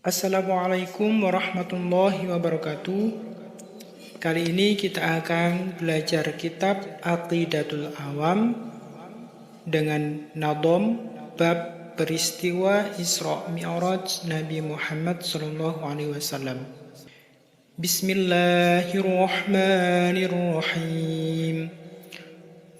Assalamualaikum warahmatullahi wabarakatuh. Kali ini kita akan belajar kitab Aqidatul Awam dengan nadom bab peristiwa Isra Mi'raj Nabi Muhammad SAW. Bismillahirrahmanirrahim.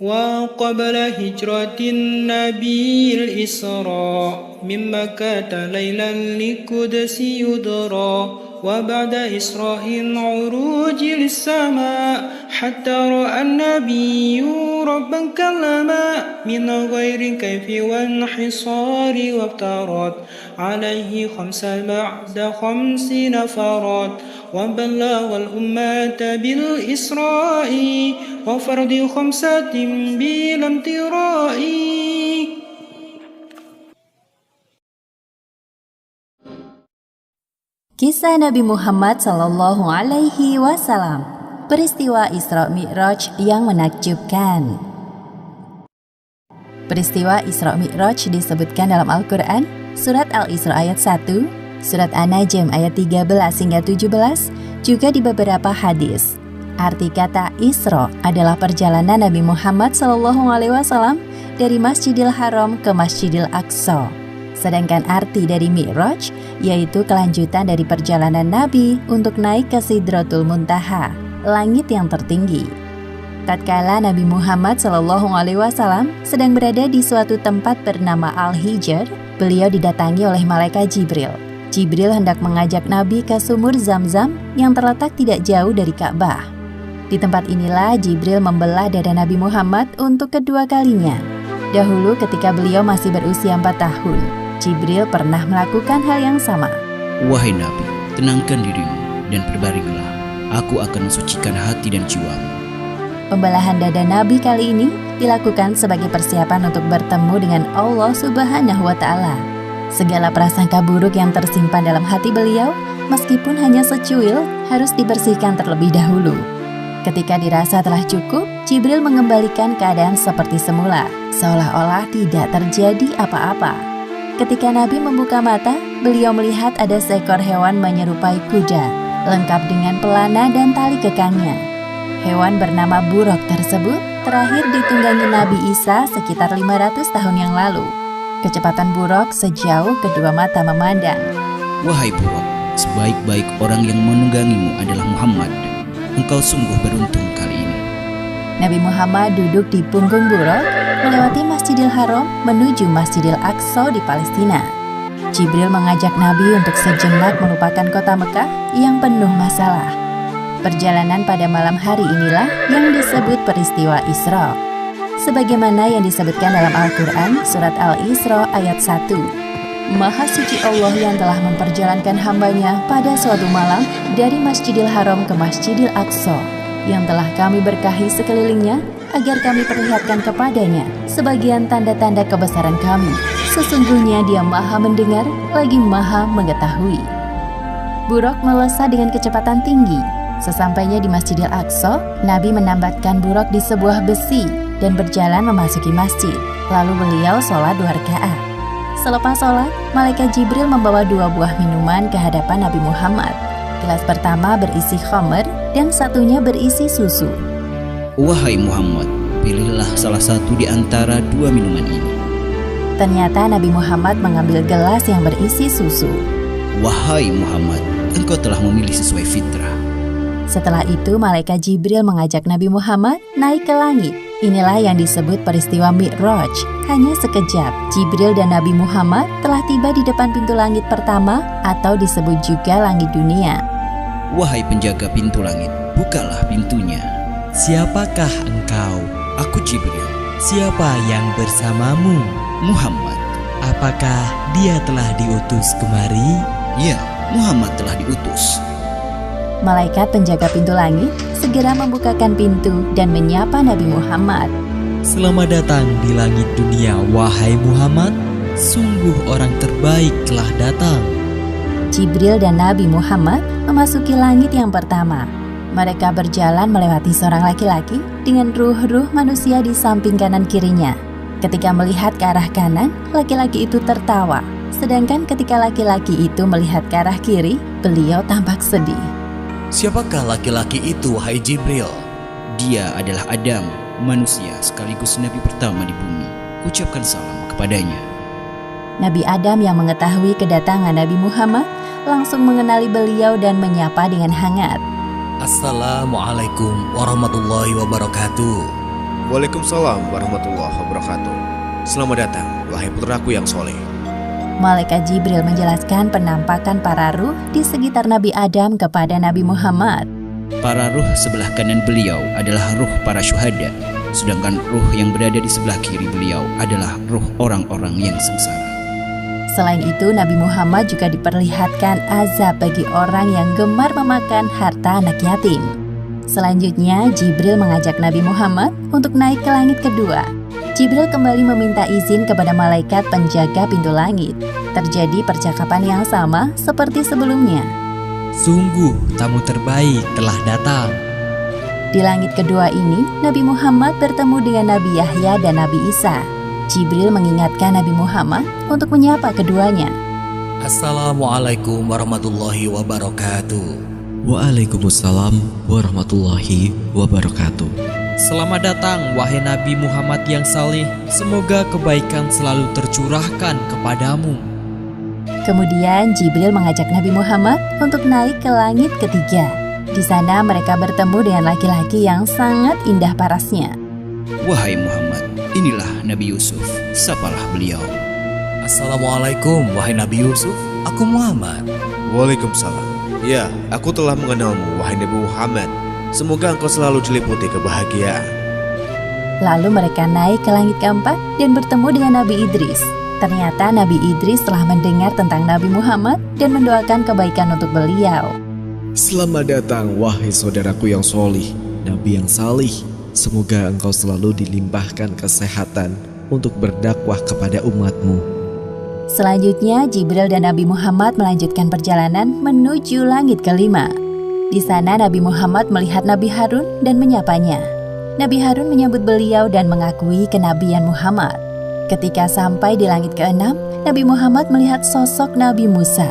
وقبل هجرة النبي الإسراء من مكة ليلا لقدس يدرى وبعد إسراء عروج للسماء حتى رأى النبي ربا كلما من غير كيف وانحصار وافترض عليه خمس بعد 50 نفرات وبلغ الأمة بالإسراء وفرض 5 بلا امتراء. Kisah Nabi Muhammad Sallallahu Alaihi Wasallam, peristiwa Isra Mi'raj yang menakjubkan. Peristiwa Isra Mi'raj disebutkan dalam Al-Quran, Surat Al-Isra ayat 1, Surat An-Najm ayat 13 hingga 17, juga di beberapa hadis. Arti kata Isra adalah perjalanan Nabi Muhammad Sallallahu Alaihi Wasallam dari Masjidil Haram ke Masjidil Aqsa. Sedangkan arti dari Mi'raj yaitu kelanjutan dari perjalanan Nabi untuk naik ke Sidratul Muntaha, langit yang tertinggi. Tatkala Nabi Muhammad SAW sedang berada di suatu tempat bernama Al-Hijr, beliau didatangi oleh malaikat Jibril. Jibril hendak mengajak Nabi ke sumur Zam-Zam yang terletak tidak jauh dari Ka'bah. Di tempat inilah Jibril membelah dada Nabi Muhammad untuk kedua kalinya. Dahulu ketika beliau masih berusia 4 tahun, Jibril pernah melakukan hal yang sama. Wahai Nabi, tenangkan dirimu dan berbaringlah. Aku akan mensucikan hati dan jiwamu. Pembelahan dada Nabi kali ini dilakukan sebagai persiapan untuk bertemu dengan Allah Subhanahu wa Ta'ala. Segala prasangka buruk yang tersimpan dalam hati beliau, meskipun hanya secuil, harus dibersihkan terlebih dahulu. Ketika dirasa telah cukup, Jibril mengembalikan keadaan seperti semula, seolah-olah tidak terjadi apa-apa. Ketika Nabi membuka mata, beliau melihat ada seekor hewan menyerupai kuda, lengkap dengan pelana dan tali kekangnya. Hewan bernama buruk tersebut terakhir ditunggangi Nabi Isa sekitar 500 tahun yang lalu. Kecepatan buruk sejauh kedua mata memandang. Wahai buruk, sebaik-baik orang yang menunggangimu adalah Muhammad. Engkau sungguh beruntung kali ini. Nabi Muhammad duduk di punggung buruk, melewati Masjidil Haram menuju Masjidil Aqsa di Palestina. Jibril mengajak Nabi untuk sejenak melupakan kota Mekah yang penuh masalah. Perjalanan pada malam hari inilah yang disebut peristiwa Isra. Sebagaimana yang disebutkan dalam Al-Quran, Surat Al-Isra ayat 1. Maha suci Allah yang telah memperjalankan hambanya pada suatu malam dari Masjidil Haram ke Masjidil Aqsa, yang telah kami berkahi sekelilingnya agar kami perlihatkan kepadanya sebagian tanda-tanda kebesaran kami. Sesungguhnya Dia Maha mendengar lagi Maha mengetahui. Buruk melesat dengan kecepatan tinggi. Sesampainya di Masjidil Aqsa, Nabi menambatkan buruk di sebuah besi dan berjalan memasuki masjid. Lalu beliau sholat 2 rakaat. Selepas sholat, malaikat Jibril membawa 2 buah minuman ke hadapan Nabi Muhammad. Gelas pertama berisi khamr dan satunya berisi susu. Wahai Muhammad, pilihlah salah satu di antara 2 minuman ini. Ternyata Nabi Muhammad mengambil gelas yang berisi susu. Wahai Muhammad, engkau telah memilih sesuai fitrah. Setelah itu malaikat Jibril mengajak Nabi Muhammad naik ke langit. Inilah yang disebut peristiwa Mi'raj. Hanya sekejap, Jibril dan Nabi Muhammad telah tiba di depan pintu langit pertama atau disebut juga langit dunia. Wahai penjaga pintu langit, bukalah pintunya. Siapakah engkau? Aku Jibril. Siapa yang bersamamu? Muhammad. Apakah dia telah diutus kemari? Ya, Muhammad telah diutus. Malaikat penjaga pintu langit segera membukakan pintu dan menyapa Nabi Muhammad. Selamat datang di langit dunia, wahai Muhammad. Sungguh orang terbaik telah datang. Jibril dan Nabi Muhammad memasuki langit yang pertama. Mereka berjalan melewati seorang laki-laki dengan ruh-ruh manusia di samping kanan kirinya. Ketika melihat ke arah kanan, laki-laki itu tertawa. Sedangkan ketika laki-laki itu melihat ke arah kiri, beliau tampak sedih. Siapakah laki-laki itu, wahai Jibril? Dia adalah Adam, manusia sekaligus nabi pertama di bumi. Ucapkan salam kepadanya. Nabi Adam yang mengetahui kedatangan Nabi Muhammad langsung mengenali beliau dan menyapa dengan hangat. Assalamualaikum warahmatullahi wabarakatuh. Waalaikumsalam warahmatullahi wabarakatuh. Selamat datang, wahai putraku yang soleh. Malaikat Jibril menjelaskan penampakan para ruh di sekitar Nabi Adam kepada Nabi Muhammad. Para ruh sebelah kanan beliau adalah ruh para syuhada, sedangkan ruh yang berada di sebelah kiri beliau adalah ruh orang-orang yang sengsara. Selain itu, Nabi Muhammad juga diperlihatkan azab bagi orang yang gemar memakan harta anak yatim. Selanjutnya, Jibril mengajak Nabi Muhammad untuk naik ke langit kedua. Jibril kembali meminta izin kepada malaikat penjaga pintu langit. Terjadi percakapan yang sama seperti sebelumnya. Sungguh tamu terbaik telah datang. Di langit kedua ini, Nabi Muhammad bertemu dengan Nabi Yahya dan Nabi Isa. Jibril mengingatkan Nabi Muhammad untuk menyapa keduanya. Assalamualaikum warahmatullahi wabarakatuh. Waalaikumsalam warahmatullahi wabarakatuh. Selamat datang wahai Nabi Muhammad yang saleh. Semoga kebaikan selalu tercurahkan kepadamu. Kemudian Jibril mengajak Nabi Muhammad untuk naik ke langit ketiga. Di sana mereka bertemu dengan laki-laki yang sangat indah parasnya. Wahai Muhammad, inilah Nabi Yusuf, sapalah beliau. Assalamualaikum wahai Nabi Yusuf, aku Muhammad. Waalaikumsalam. Ya, aku telah mengenalmu, wahai Nabi Muhammad. Semoga engkau selalu diliputi kebahagiaan. Lalu mereka naik ke langit keempat dan bertemu dengan Nabi Idris. Ternyata Nabi Idris telah mendengar tentang Nabi Muhammad dan mendoakan kebaikan untuk beliau. Selamat datang wahai saudaraku yang solih, Nabi yang salih. Semoga engkau selalu dilimpahkan kesehatan untuk berdakwah kepada umatmu. Selanjutnya Jibril dan Nabi Muhammad melanjutkan perjalanan menuju langit kelima. Di sana Nabi Muhammad melihat Nabi Harun dan menyapanya. Nabi Harun menyambut beliau dan mengakui kenabian Muhammad. Ketika sampai di langit keenam, Nabi Muhammad melihat sosok Nabi Musa.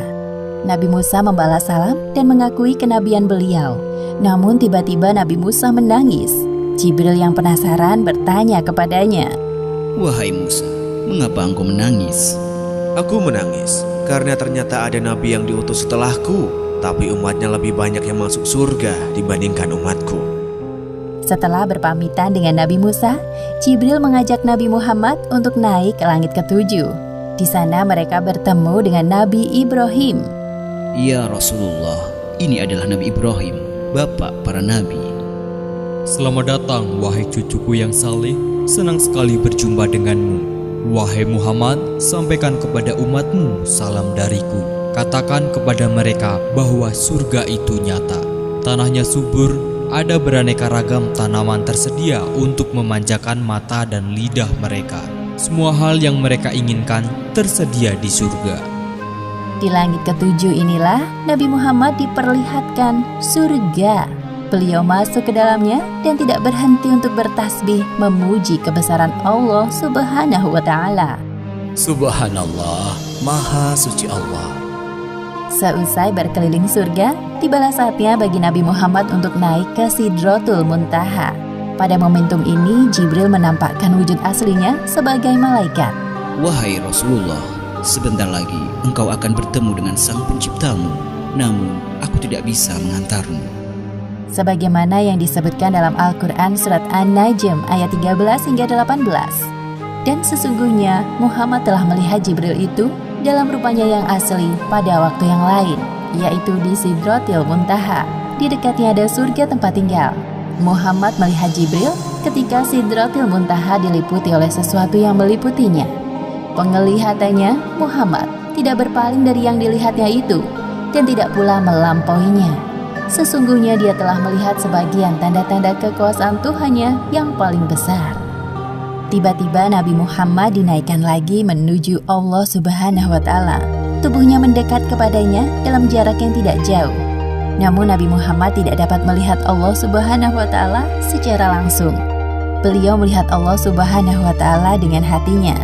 Nabi Musa membalas salam dan mengakui kenabian beliau. Namun tiba-tiba Nabi Musa menangis. Jibril yang penasaran bertanya kepadanya. Wahai Musa, mengapa engkau menangis? Aku menangis karena ternyata ada nabi yang diutus setelahku, tapi umatnya lebih banyak yang masuk surga dibandingkan umatku. Setelah berpamitan dengan Nabi Musa, Jibril mengajak Nabi Muhammad untuk naik ke langit ketujuh. Di sana mereka bertemu dengan Nabi Ibrahim. Ya Rasulullah, ini adalah Nabi Ibrahim, bapak para nabi. Selamat datang wahai cucuku yang saleh. Senang sekali berjumpa denganmu. Wahai Muhammad, sampaikan kepada umatmu salam dariku. Katakan kepada mereka bahwa surga itu nyata. Tanahnya subur, ada beraneka ragam tanaman tersedia untuk memanjakan mata dan lidah mereka. Semua hal yang mereka inginkan tersedia di surga. Di langit ketujuh inilah Nabi Muhammad diperlihatkan surga. Beliau masuk ke dalamnya dan tidak berhenti untuk bertasbih memuji kebesaran Allah Subhanahu wa Ta'ala. Subhanallah, Maha Suci Allah. Seusai berkeliling surga, tibalah saatnya bagi Nabi Muhammad untuk naik ke Sidratul Muntaha. Pada momentum ini, Jibril menampakkan wujud aslinya sebagai malaikat. Wahai Rasulullah, sebentar lagi engkau akan bertemu dengan Sang Penciptamu. Namun, aku tidak bisa mengantarmu. Sebagaimana yang disebutkan dalam Al-Quran surat An-Najm ayat 13 hingga 18. Dan sesungguhnya Muhammad telah melihat Jibril itu dalam rupanya yang asli pada waktu yang lain, yaitu di Sidratil Muntaha. Di dekatnya ada surga tempat tinggal. Muhammad melihat Jibril ketika Sidratil Muntaha diliputi oleh sesuatu yang meliputinya. Penglihatannya, Muhammad tidak berpaling dari yang dilihatnya itu dan tidak pula melampauinya. Sesungguhnya dia telah melihat sebagian tanda-tanda kekuasaan Tuhannya yang paling besar. Tiba-tiba Nabi Muhammad dinaikkan lagi menuju Allah Subhanahu wa Ta'ala. Tubuhnya mendekat kepadanya dalam jarak yang tidak jauh. Namun Nabi Muhammad tidak dapat melihat Allah Subhanahu wa Ta'ala secara langsung. Beliau melihat Allah Subhanahu wa Ta'ala dengan hatinya.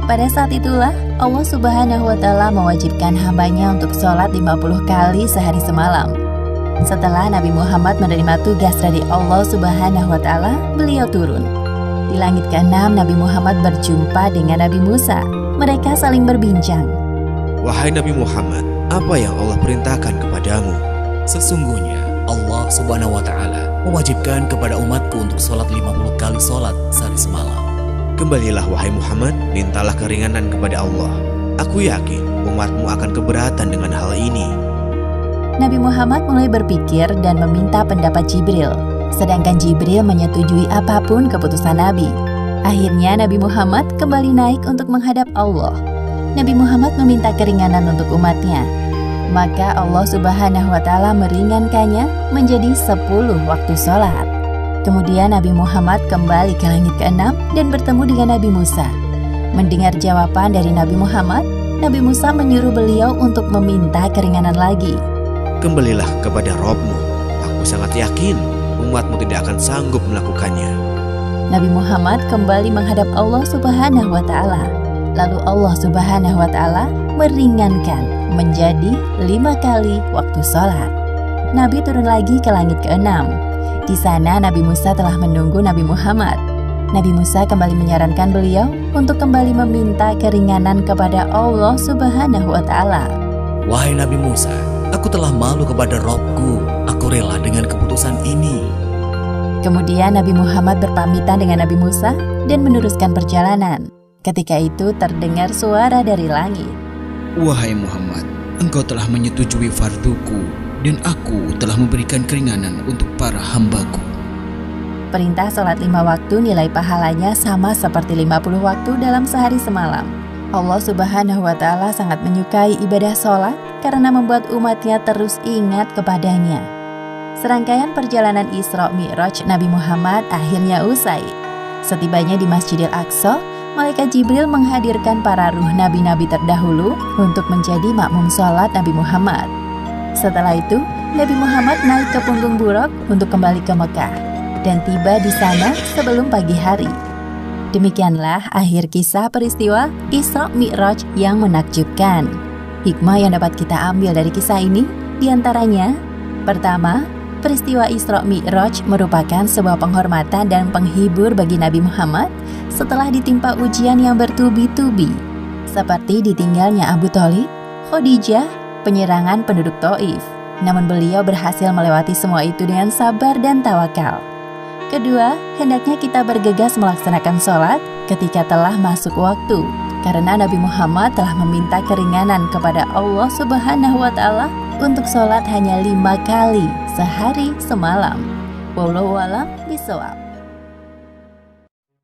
Pada saat itulah Allah Subhanahu wa Ta'ala mewajibkan hambanya untuk sholat 50 kali sehari semalam. Setelah Nabi Muhammad menerima tugas dari Allah Subhanahu wa Ta'ala, beliau turun. Di langit ke-6 Nabi Muhammad berjumpa dengan Nabi Musa. Mereka saling berbincang. Wahai Nabi Muhammad, apa yang Allah perintahkan kepadamu? Sesungguhnya Allah Subhanahu wa Ta'ala mewajibkan kepada umatku untuk sholat 50 kali sholat sehari semalam. Kembalilah wahai Muhammad, mintalah keringanan kepada Allah. Aku yakin umatmu akan keberatan dengan hal ini. Nabi Muhammad mulai berpikir dan meminta pendapat Jibril. Sedangkan Jibril menyetujui apapun keputusan Nabi. Akhirnya Nabi Muhammad kembali naik untuk menghadap Allah. Nabi Muhammad meminta keringanan untuk umatnya. Maka Allah Subhanahu wa Ta'ala meringankannya menjadi 10 waktu sholat. Kemudian Nabi Muhammad kembali ke langit ke-6 dan bertemu dengan Nabi Musa. Mendengar jawaban dari Nabi Muhammad, Nabi Musa menyuruh beliau untuk meminta keringanan lagi. Kembalilah kepada Rabb-Mu. Aku sangat yakin umatmu tidak akan sanggup melakukannya. Nabi Muhammad kembali menghadap Allah Subhanahu wa Ta'ala. Lalu Allah Subhanahu wa Ta'ala meringankan menjadi 5 kali waktu sholat. Nabi turun lagi ke langit ke-6. Di sana Nabi Musa telah menunggu Nabi Muhammad. Nabi Musa kembali menyarankan beliau untuk kembali meminta keringanan kepada Allah Subhanahu wa Ta'ala. Wahai Nabi Musa, aku telah malu kepada Robku. Aku rela dengan keputusan ini. Kemudian Nabi Muhammad berpamitan dengan Nabi Musa dan meneruskan perjalanan. Ketika itu terdengar suara dari langit. Wahai Muhammad, engkau telah menyetujui farduku dan aku telah memberikan keringanan untuk para hambaku. Perintah sholat 5 waktu nilai pahalanya sama seperti 50 waktu dalam sehari semalam. Allah Subhanahu wa Ta'ala sangat menyukai ibadah sholat karena membuat umatnya terus ingat kepadanya. Serangkaian perjalanan Isra Mi'raj Nabi Muhammad akhirnya usai. Setibanya di Masjidil Aqsa, Malaikat Jibril menghadirkan para ruh nabi-nabi terdahulu untuk menjadi makmum sholat Nabi Muhammad. Setelah itu, Nabi Muhammad naik ke punggung buruk untuk kembali ke Mekah dan tiba di sana sebelum pagi hari. Demikianlah akhir kisah peristiwa Isra Mi'raj yang menakjubkan. Hikmah yang dapat kita ambil dari kisah ini diantaranya: pertama, peristiwa Isra Mi'raj merupakan sebuah penghormatan dan penghibur bagi Nabi Muhammad setelah ditimpa ujian yang bertubi-tubi, seperti ditinggalnya Abu Thalib, Khadijah, penyerangan penduduk Taif. Namun beliau berhasil melewati semua itu dengan sabar dan tawakal. Kedua, hendaknya kita bergegas melaksanakan sholat ketika telah masuk waktu, karena Nabi Muhammad telah meminta keringanan kepada Allah Subhanahu wa Ta'ala untuk sholat hanya 5 kali sehari semalam. Wallahu a'lam bishawab.